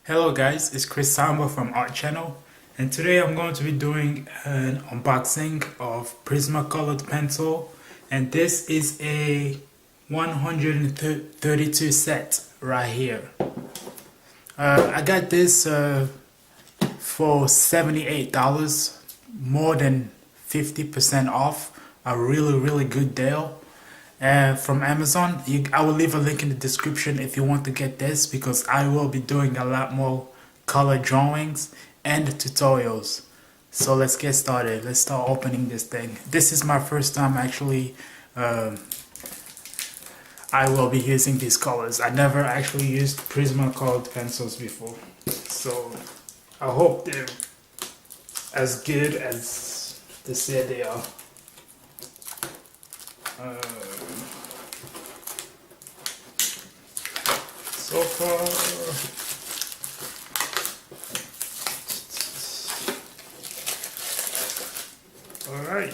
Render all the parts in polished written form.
Hello guys, it's Chris Samba from Art Channel, and today I'm going to be doing an unboxing of Prismacolor Pencil, and this is a 132 set right here. I got this for $78, more than 50% off, a really good deal. From Amazon. I will leave a link in the description if you want to get this, because I will be doing a lot more color drawings and tutorials. So let's get started. Let's start opening this thing. This is my first time actually I will be using these colors. I never actually used Prismacolor pencils before, so I hope they're as good as they say they are. So far, alright,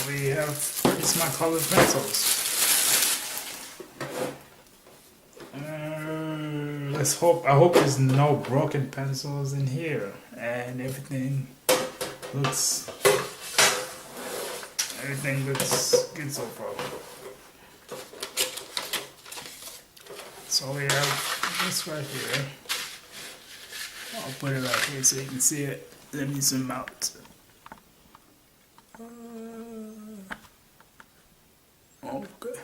we have Prismacolor pencils. I hope there's no broken pencils in here, and everything looks good so far. So we have this right here. I'll put it right here so you can see it. Let me zoom out. Okay.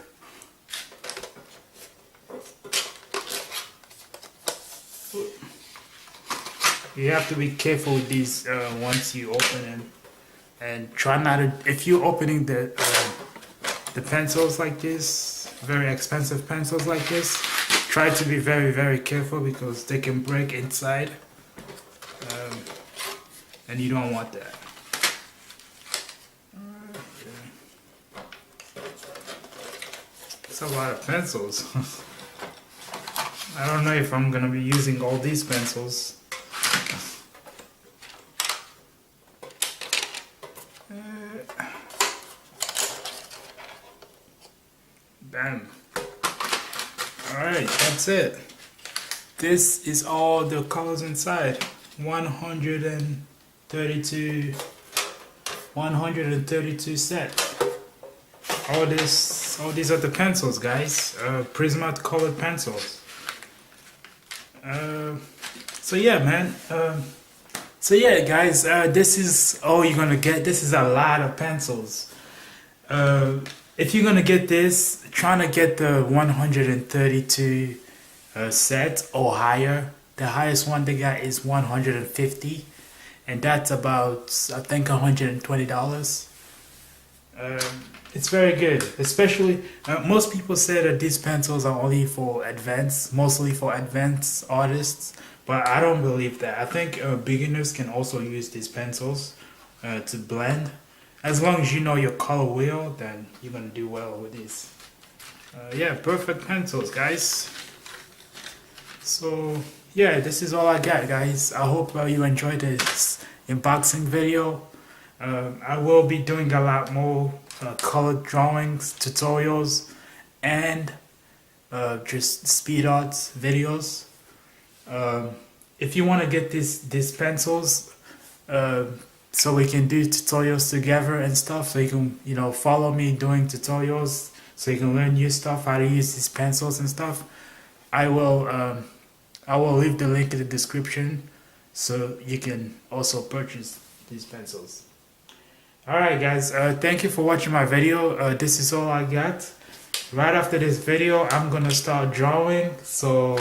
You have to be careful with these once you open them, and try not to. If you're opening the pencils like this, very expensive pencils like this, try to be very careful because they can break inside, and you don't want that. It's a lot of pencils. I don't know if I'm gonna be using all these pencils. Bam. Alright, that's it. This is all the colors inside. 132 set. All these are the pencils, guys. Prismacolor pencils. So yeah, man. So yeah, guys. This is all you're gonna get. This is a lot of pencils. If you're gonna get this, trying to get the 132 set or higher. The highest one they got is 150, and that's about, I think, $120. It's very good, especially most people say that these pencils are only for mostly for advanced artists, but I don't believe that. I think beginners can also use these pencils to blend. As long as you know your color wheel, then you're gonna do well with these. Yeah, perfect pencils, guys. So yeah, this is all I got, guys. I hope you enjoyed this unboxing video. I will be doing a lot more color drawings, tutorials, and just speed arts videos. If you want to get these pencils, so we can do tutorials together and stuff, so you can, you know, follow me doing tutorials, so you can learn new stuff, how to use these pencils and stuff. I will leave the link in the description so you can also purchase these pencils. Alright guys, thank you for watching my video. This is all I got. Right after this video I'm gonna start drawing, so